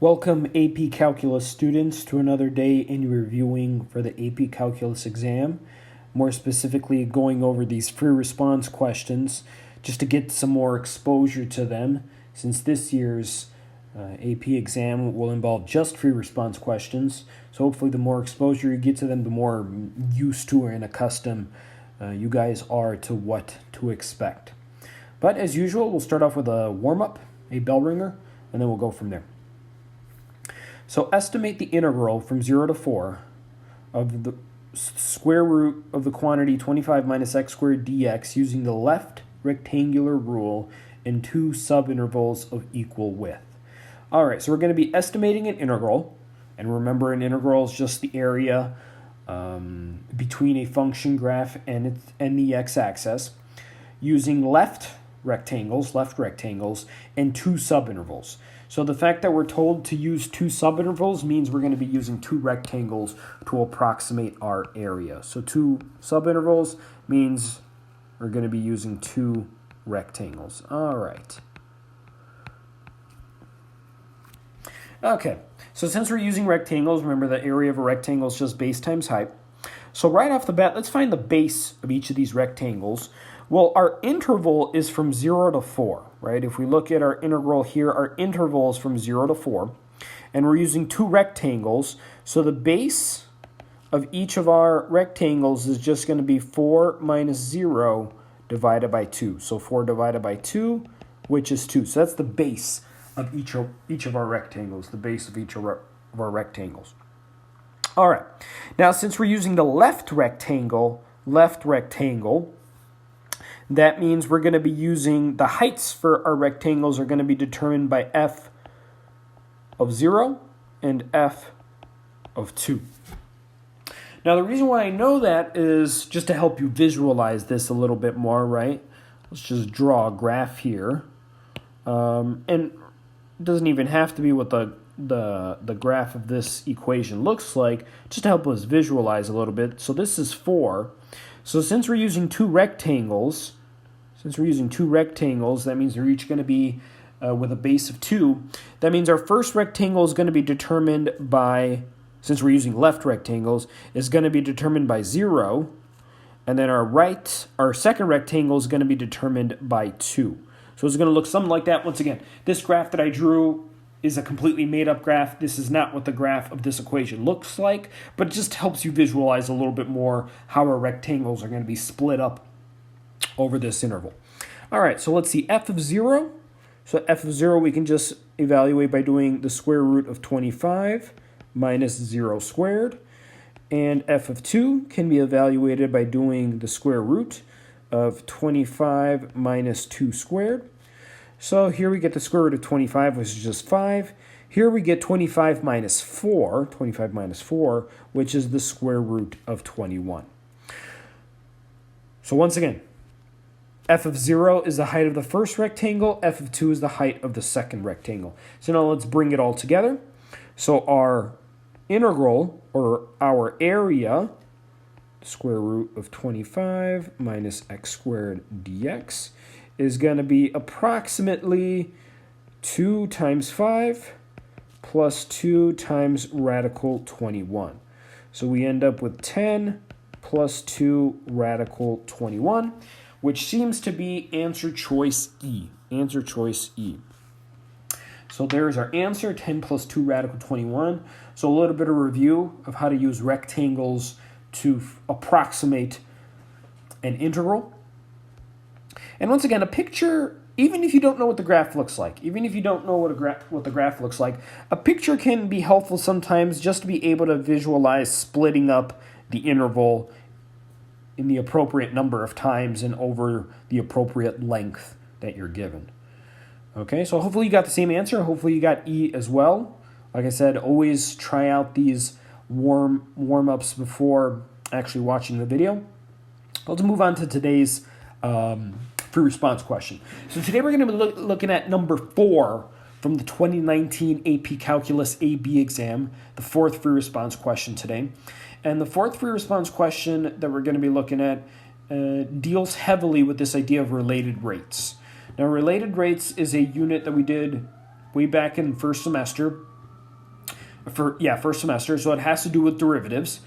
Welcome AP Calculus students to another day in reviewing for the AP Calculus exam. More specifically, going over these free response questions just to get some more exposure to them, since this year's AP exam will involve just free response questions. So hopefully the more exposure you get to them, the more used to and accustomed you guys are to what to expect. But as usual, we'll start off with a warm-up, a bell ringer, and then we'll go from there. So estimate the integral from 0 to 4 of the square root of the quantity 25 minus x squared dx using the left rectangular rule in two subintervals of equal width. All right, so we're going to be estimating an integral. And remember, an integral is just the area between a function graph and the x-axis using left rectangles, and two subintervals. So the fact that we're told to use two subintervals means we're going to be using two rectangles to approximate our area. So two subintervals means we're going to be using two rectangles. All right. Okay, so since we're using rectangles, remember the area of a rectangle is just base times height. So right off the bat, let's find the base of each of these rectangles. Well, our interval is from 0 to 4, right? If we look at our integral here, our interval is from 0 to 4, and we're using two rectangles. So the base of each of our rectangles is just going to be 4 minus 0 divided by 2. So 4 divided by 2, which is 2. So that's the base of each of our rectangles, the base of each of our rectangles. All right. Now, since we're using the left rectangle, that means we're going to be using the heights for our rectangles are going to be determined by f of 0 and f of 2. Now, the reason why I know that is just to help you visualize this a little bit more, right? Let's just draw a graph here. And it doesn't even have to be what the graph of this equation looks like, just to help us visualize a little bit. So this is 4. So since we're using two rectangles, that means they're each going to be with a base of 2. That means our first rectangle is going to be determined by, since we're using left rectangles, is going to be determined by 0. And then our second rectangle is going to be determined by 2. So it's going to look something like that. Once again, this graph that I drew is a completely made-up graph. This is not what the graph of this equation looks like, but it just helps you visualize a little bit more how our rectangles are going to be split up over this interval. All right, so let's see, f of 0. So f of 0 we can just evaluate by doing the square root of 25 minus 0 squared. And f of 2 can be evaluated by doing the square root of 25 minus 2 squared. So here we get the square root of 25, which is just 5. Here we get 25 minus 4, which is the square root of 21. So once again, f of 0 is the height of the first rectangle, f of 2 is the height of the second rectangle. So now let's bring it all together. So our integral, or our area, square root of 25 minus x squared dx, is going to be approximately 2 times 5 plus 2 times radical 21. So we end up with 10 plus 2 radical 21, which seems to be answer choice E. So there's our answer, 10 plus 2 radical 21. So a little bit of review of how to use rectangles to approximate an integral. And once again, a picture, even if you don't know what the graph looks like, what the graph looks like, a picture can be helpful sometimes just to be able to visualize splitting up the interval in the appropriate number of times and over the appropriate length that you're given. Okay, so hopefully you got the same answer. Hopefully you got E as well. Like I said, always try out these warm-ups before actually watching the video. Let's move on to today's free response question. So today we're going to be looking at number 4 from the 2019 AP Calculus AB exam, the fourth free response question today. And the fourth free response question that we're going to be looking at deals heavily with this idea of related rates. Now, related rates is a unit that we did way back in first semester. first semester, so it has to do with derivatives.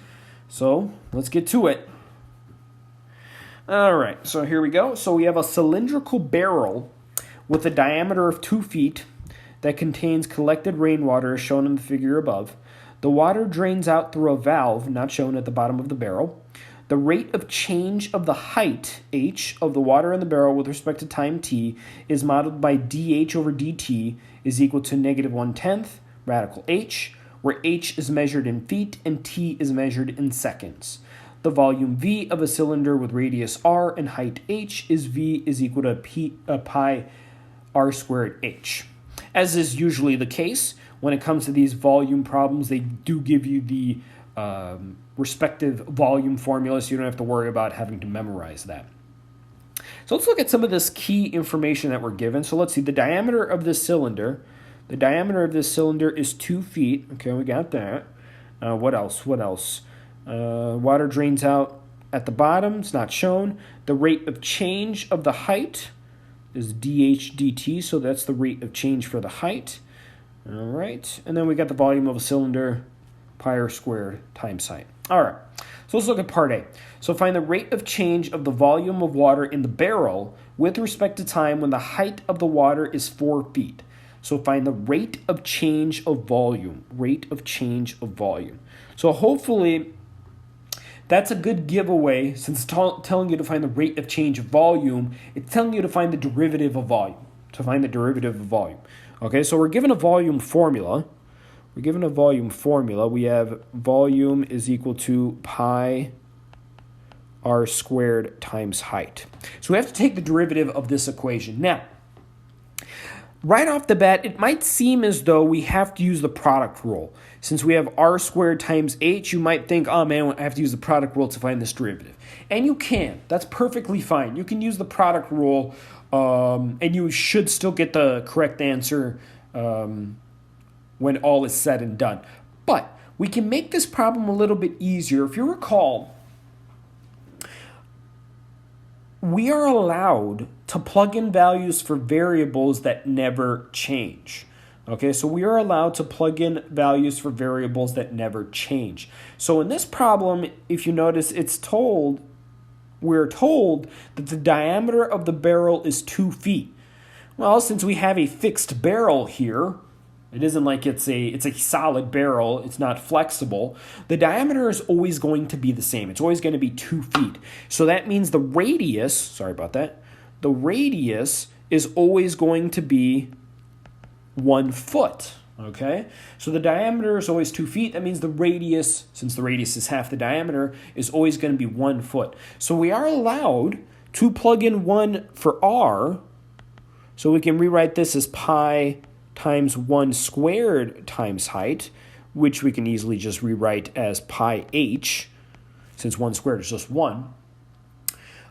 So let's get to it. All right, so here we go. So we have a cylindrical barrel with a diameter of 2 feet that contains collected rainwater as shown in the figure above. The water drains out through a valve not shown at the bottom of the barrel. The rate of change of the height, h, of the water in the barrel with respect to time t is modeled by dh over dt is equal to negative 1/10 radical h, where h is measured in feet and t is measured in seconds. The volume v of a cylinder with radius r and height h is v is equal to pi r squared h. As is usually the case, when it comes to these volume problems, they do give you the respective volume formula, so you don't have to worry about having to memorize that. So let's look at some of this key information that we're given. So let's see, the diameter of this cylinder. The diameter of this cylinder is 2 feet. Okay, we got that. What else? Water drains out at the bottom. It's not shown. The rate of change of the height is dh dt, so that's the rate of change for the height. All right, and then we got the volume of a cylinder, pi r squared times height. All right, so let's look at part A. So find the rate of change of the volume of water in the barrel with respect to time when the height of the water is 4 feet. So find the rate of change of volume, So hopefully that's a good giveaway, since it's telling you to find the rate of change of volume. It's telling you to find the derivative of volume, Okay, so we're given a volume formula. We have volume is equal to pi r squared times height. So we have to take the derivative of this equation. Now, right off the bat, it might seem as though we have to use the product rule. Since we have r squared times h, you might think, oh man, I have to use the product rule to find this derivative. And you can. That's perfectly fine. You can use the product rule, and you should still get the correct answer when all is said and done. But we can make this problem a little bit easier. If you recall, we are allowed to plug in values for variables that never change. Okay, so we are allowed to plug in values for variables that never change. So in this problem, if you notice, we're told that the diameter of the barrel is 2 feet. Well, since we have a fixed barrel here, it isn't like it's a solid barrel, it's not flexible. The diameter is always going to be the same. It's always going to be 2 feet. So that means the radius is always going to be 1 foot. Okay? So the diameter is always 2 feet. That means the radius, since the radius is half the diameter, is always going to be 1 foot. So we are allowed to plug in 1 for r. So we can rewrite this as pi times 1 squared times height, which we can easily just rewrite as pi h, since 1 squared is just 1,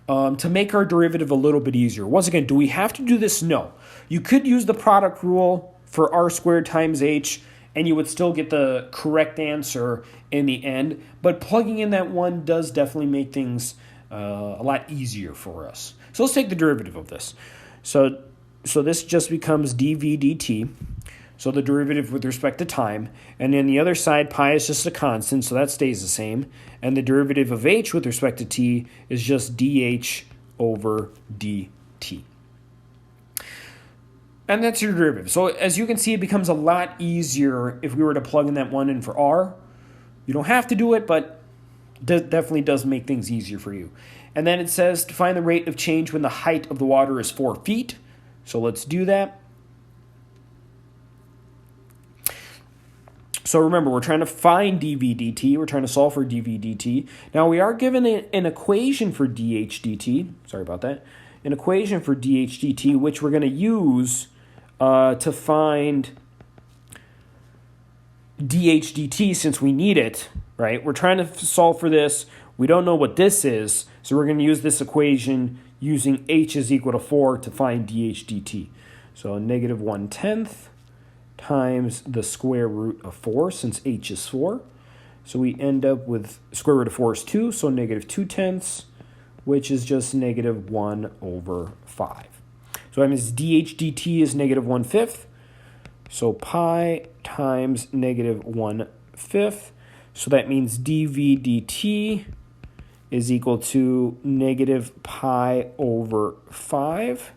to make our derivative a little bit easier. Once again, do we have to do this? No. You could use the product rule for r squared times h, and you would still get the correct answer in the end, but plugging in that 1 does definitely make things a lot easier for us. So let's take the derivative of this. So this just becomes dv dt, so the derivative with respect to time, and then the other side, pi is just a constant, so that stays the same, and the derivative of h with respect to t is just dh over dt. And that's your derivative. So as you can see, it becomes a lot easier if we were to plug in that 1 in for r. You don't have to do it, but it definitely does make things easier for you. And then it says to find the rate of change when the height of the water is 4 feet. So let's do that. So remember, we're trying to find dv dt. We're trying to solve for dv dt. Now we are given an equation for dh dt. Sorry about that. An equation for dh dt, which we're going to use to find dh dt since we need it, right? We're trying to solve for this. We don't know what this is, so we're going to use this equation using h is equal to 4 to find dh dt. So negative 1/10 times the square root of 4, since h is 4. So we end up with square root of 4 is 2, so negative 2/10, which is just negative 1 over 5. So that means dh dt is negative 1/5. So pi times negative 1/5. So that means dv dt is equal to negative pi over 5.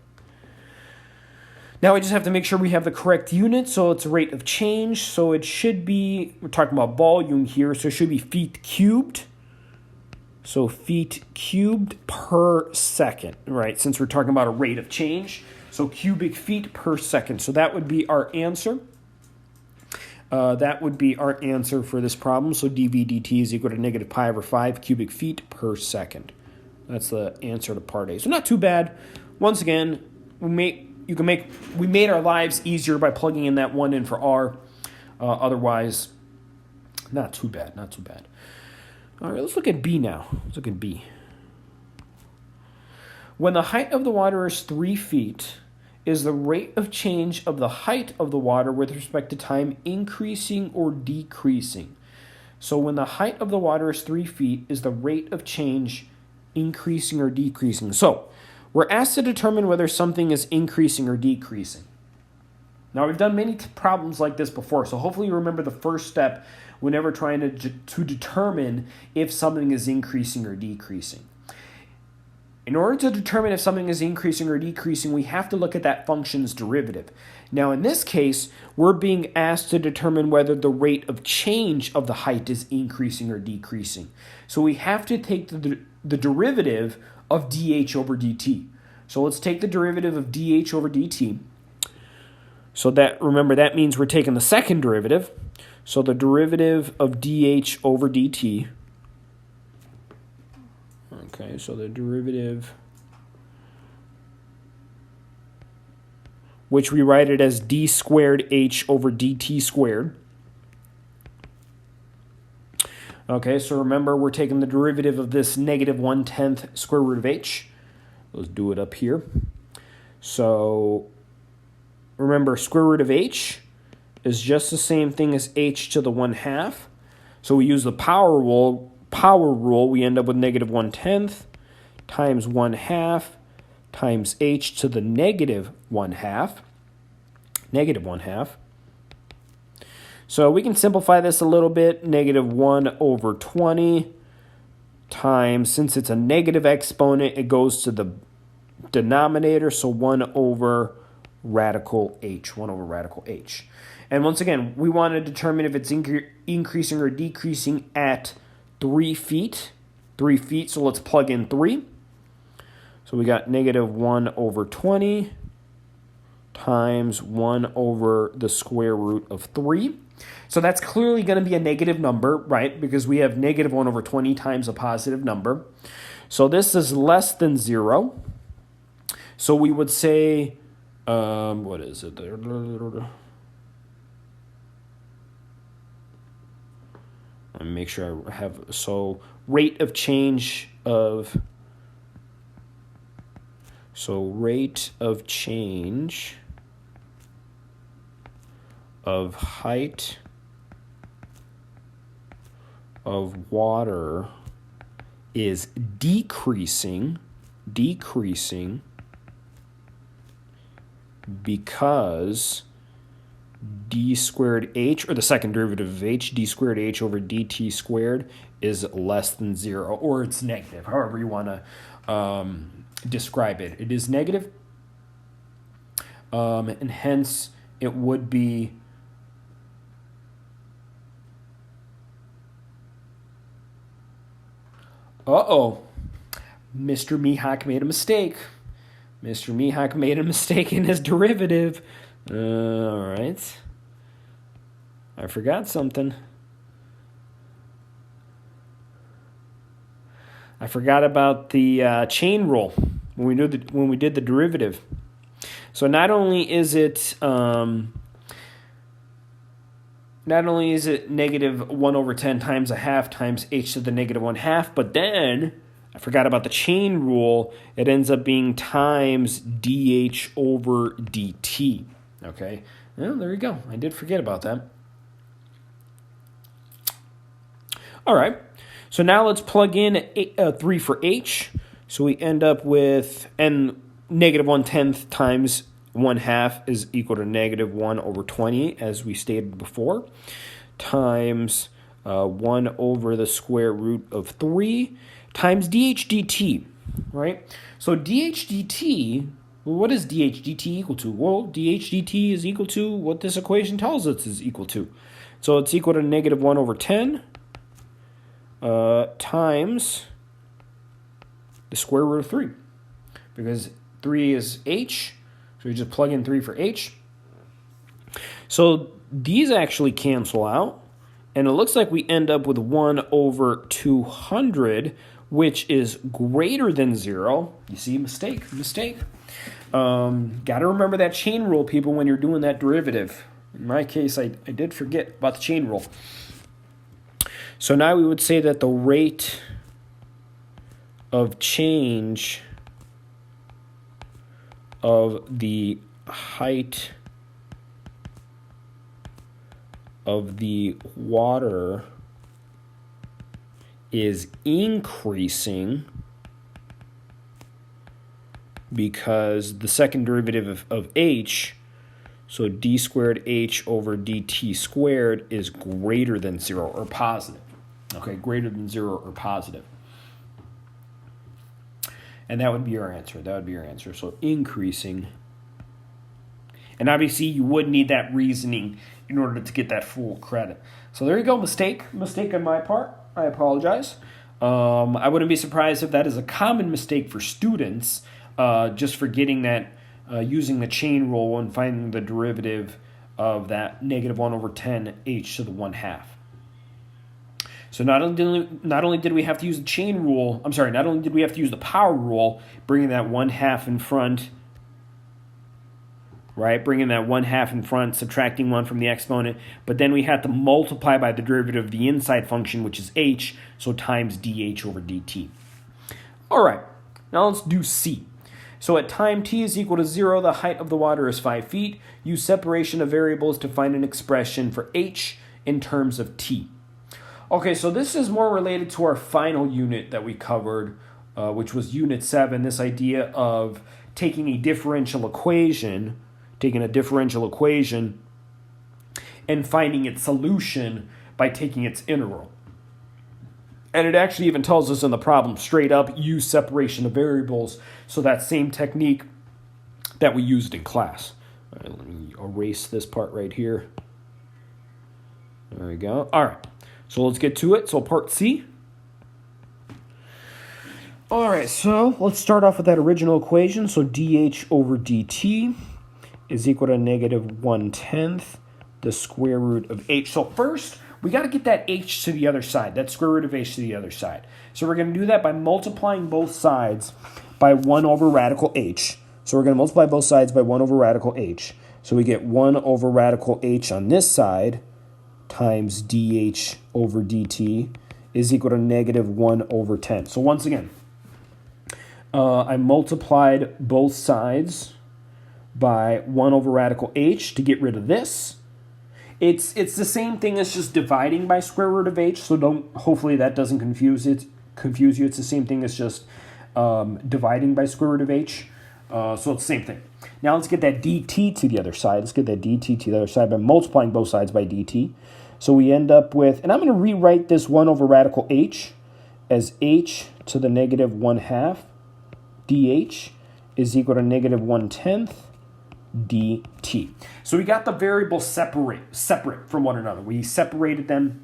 Now we just have to make sure we have the correct unit. So it's a rate of change. So it should be, we're talking about volume here, so it should be feet cubed. So feet cubed per second, right? Since we're talking about a rate of change. So cubic feet per second. So that would be our answer. That would be our answer for this problem. So dv dt is equal to negative pi over 5 cubic feet per second. That's the answer to part A. So not too bad. Once again, we made our lives easier by plugging in that 1 in for R. Otherwise, not too bad, not too bad. All right, let's look at B now. Let's look at B. When the height of the water is 3 feet, is the rate of change of the height of the water with respect to time increasing or decreasing? So when the height of the water is 3 feet, is the rate of change increasing or decreasing? So we're asked to determine whether something is increasing or decreasing. Now, we've done many problems like this before, so hopefully you remember the first step whenever trying to determine if something is increasing or decreasing. In order to determine if something is increasing or decreasing, we have to look at that function's derivative. Now, in this case, we're being asked to determine whether the rate of change of the height is increasing or decreasing. So we have to take the derivative of dh over dt. So let's take the derivative of dh over dt. So that, remember, that means we're taking the second derivative. So the derivative of dh over dt. Okay, so the derivative, which we write it as d squared h over dt squared. Okay, so remember, we're taking the derivative of this negative 1/10 square root of h. Let's do it up here. So remember, square root of h is just the same thing as h to the 1/2. So we use the power rule, we end up with negative 1/10 times 1/2 times h to the negative 1/2. Negative 1/2. So we can simplify this a little bit. Negative 1 over 20 times, since it's a negative exponent, it goes to the denominator. So 1 over radical h. 1 over radical h. And once again, we want to determine if it's increasing or decreasing at 3 feet. 3 feet, so let's plug in 3. So we got negative 1 over 20 times 1 over the square root of 3. So that's clearly going to be a negative number, right? Because we have negative 1 over 20 times a positive number. So this is less than 0. So we would say, what is it there? Let me make sure I have, so rate of change of, of height of water is decreasing because d squared h, or the second derivative of h, d squared h over dt squared is less than 0, or it's negative, however you want to describe it. It is negative, and hence it would be Mr. Mihawk made a mistake. Mr. Mihawk made a mistake in his derivative. All right. I forgot something. I forgot about the chain rule when we did the derivative. So not only is it negative 1 over 10 times a half times h to the negative 1/2, but then I forgot about the chain rule. It ends up being times dh over dt. Okay, well, there you go. I did forget about that. All right, so now let's plug in 3 for h. So we end up with negative 1/10 times 1/2 is equal to negative 1 over 20, as we stated before, times 1 over the square root of 3 times dH dt, right? So dH dt, well, what is dH dt equal to? Well, dH dt is equal to what this equation tells us is equal to. So it's equal to negative 1 over 10 times the square root of 3. Because 3 is h, so we just plug in 3 for h. So these actually cancel out, and it looks like we end up with 1 over 200, which is greater than 0. You see, mistake. Got to remember that chain rule, people, when you're doing that derivative. In my case, I did forget about the chain rule. So now we would say that the rate of change of the height of the water is increasing because the second derivative of h, so d squared h over dt squared, is greater than 0 or positive. Okay, greater than 0 or positive. And that would be our answer. So increasing. And obviously you would need that reasoning in order to get that full credit. So there you go, mistake on my part. I apologize. I wouldn't be surprised if that is a common mistake for students, just forgetting that using the chain rule and finding the derivative of that negative 1 over 10 h to the 1/2. So not only did we have to use the chain rule, not only did we have to use the power rule, bringing that 1/2 in front, right? Bringing that 1/2 in front, subtracting 1 from the exponent, but then we had to multiply by the derivative of the inside function, which is h, so times dH over dt. All right, now let's do C. So at time t is equal to 0, the height of the water is 5 feet. Use separation of variables to find an expression for h in terms of t. Okay, so this is more related to our final unit that we covered, which was Unit 7, this idea of taking a differential equation and finding its solution by taking its integral. And it actually even tells us in the problem straight up, use separation of variables, so that same technique that we used in class. All right, let me erase this part right here. There we go. All right. So let's get to it. So part C. All right, so let's start off with that original equation. So dH over dt is equal to negative 1/10 the square root of h. So first, we got to get that h to the other side, that square root of h to the other side. So we're going to do that by multiplying both sides by 1 over radical h. So we're going to multiply both sides by 1 over radical h. So we get 1 over radical h on this side times dH over dt is equal to negative 1 over 10. So once again, I multiplied both sides by 1 over radical h to get rid of this. It's the same thing as just dividing by square root of h, so hopefully that doesn't confuse you. It's the same thing as just dividing by square root of h. So it's the same thing. Now let's get that dt to the other side. Let's get that dt to the other side by multiplying both sides by dt. So we end up with, and I'm going to rewrite this 1 over radical h as h to the negative 1/2 dH is equal to negative 1/10 dt. So we got the variables separate from one another. We separated them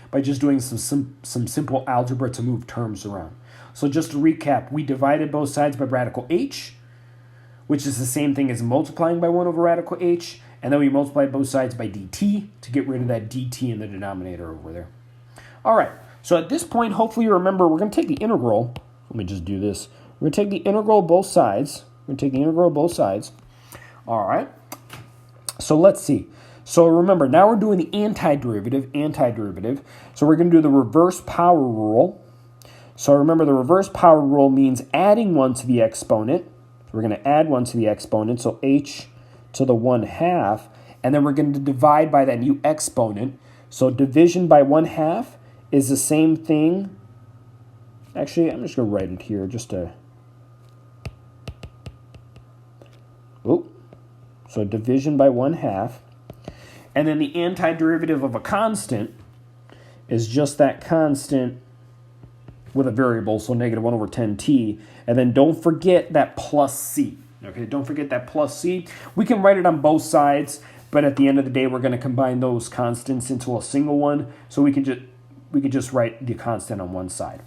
by just doing some simple algebra to move terms around. So just to recap, we divided both sides by radical h, which is the same thing as multiplying by 1 over radical h, and then we multiplied both sides by dt to get rid of that dt in the denominator over there. All right, so at this point, hopefully you remember, we're going to take the integral. Let me just do this. We're going to take the integral of both sides. All right, so let's see. So remember, now we're doing the antiderivative. So we're going to do the reverse power rule. So remember, the reverse power rule means adding 1 to the exponent. We're going to add 1 to the exponent, so h to the 1/2, and then we're going to divide by that new exponent. So division by 1/2 is the same thing. Actually, I'm just going to write it here just to... Oh, So division by 1/2. And then the antiderivative of a constant is just that constant with a variable, so negative 1 over 10t. And then don't forget that plus c. Okay, don't forget that plus c. We can write it on both sides, but at the end of the day, we're going to combine those constants into a single one. So we could just write the constant on one side.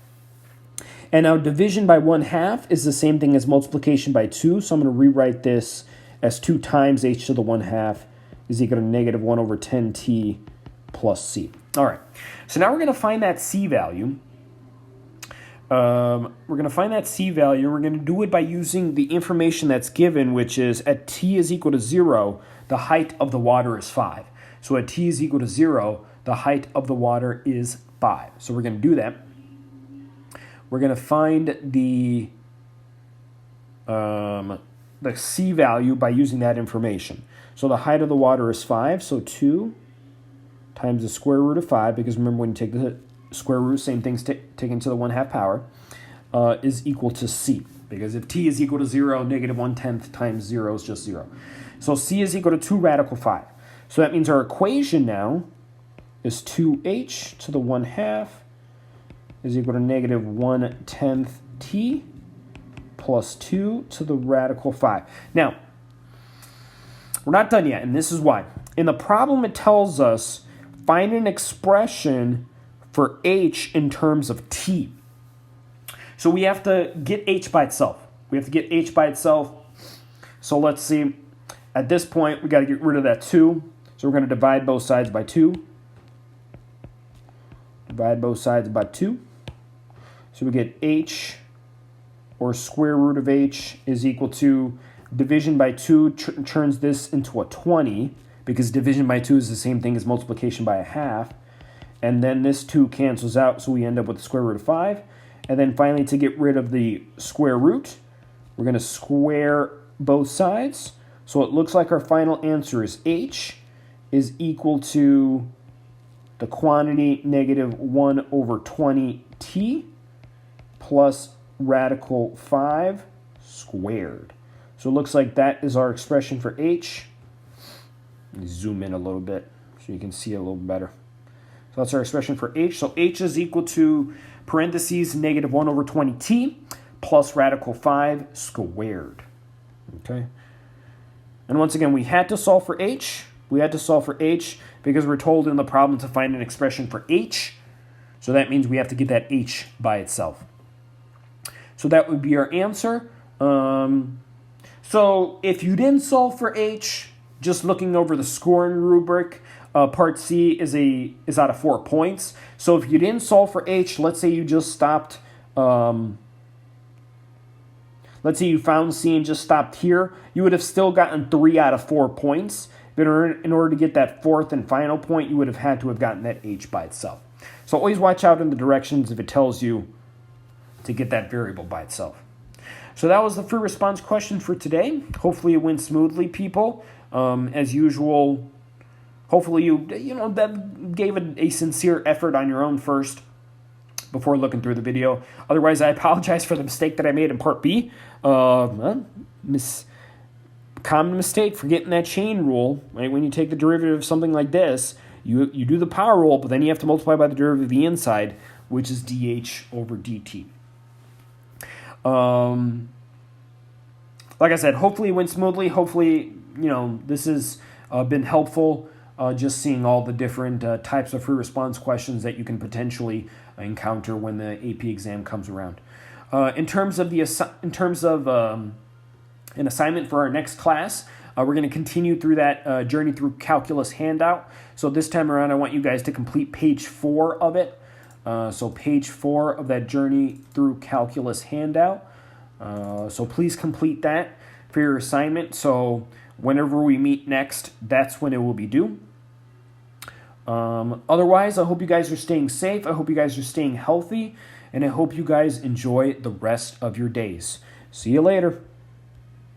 And now division by 1/2 is the same thing as multiplication by 2. So I'm going to rewrite this as 2 times h to the 1/2 is equal to negative 1 over 10t plus c. All right, so now we're going to find that c value. We're going to find that c value. We're going to do it by using the information that's given, which is at t is equal to 0, the height of the water is 5. So at t is equal to 0, the height of the water is 5. So we're going to do that. We're going to find the c value by using that information. So the height of the water is 5, so 2 times the square root of 5, because remember when you take the square root, same thing's taken to the 1/2 power, is equal to c. Because if t is equal to 0, negative 1/10 times 0 is just 0. So c is equal to 2 radical 5. So that means our equation now is 2h to the 1/2 is equal to negative 1/10 t plus 2 to the radical 5. Now, we're not done yet, and this is why. In the problem, it tells us find an expression for h in terms of t. So we have to get h by itself. We have to get h by itself. So let's see. At this point, we got to get rid of that 2. So we're going to divide both sides by 2. Divide both sides by 2. So we get h, or square root of h, is equal to division by 2 turns this into a 20, because division by 2 is the same thing as multiplication by 1/2. And then this 2 cancels out, so we end up with the square root of 5. And then finally, to get rid of the square root, we're going to square both sides. So it looks like our final answer is h is equal to the quantity negative 1 over 20t plus radical 5 squared. So it looks like that is our expression for h. Let me zoom in a little bit so you can see it a little better. So that's our expression for h. So h is equal to parentheses negative 1 over 20t plus radical 5 squared. Okay. And once again, we had to solve for h. We had to solve for h because we're told in the problem to find an expression for h. So that means we have to get that h by itself. So that would be our answer. So if you didn't solve for h, just looking over the scoring rubric, part C is out of 4 points. So if you didn't solve for h, let's say you just stopped, let's say you found C and just stopped here, you would have still gotten 3 out of 4 points. But in order to get that 4th and final point, you would have had to have gotten that h by itself. So always watch out in the directions if it tells you to get that variable by itself. So that was the free response question for today. Hopefully it went smoothly, people. As usual, hopefully you that gave a sincere effort on your own first before looking through the video. Otherwise, I apologize for the mistake that I made in part B. Common mistake, forgetting that chain rule. Right? When you take the derivative of something like this, you do the power rule, but then you have to multiply by the derivative of the inside, which is dh over dt. Like I said, hopefully it went smoothly. Hopefully, this has been helpful. Just seeing all the different types of free response questions that you can potentially encounter when the AP exam comes around. In terms of an assignment for our next class, we're going to continue through that journey through calculus handout. So this time around, I want you guys to complete page 4 of it. So page 4 of that journey through calculus handout. So please complete that for your assignment. So whenever we meet next, that's when it will be due. Otherwise, I hope you guys are staying safe. I hope you guys are staying healthy. And I hope you guys enjoy the rest of your days. See you later.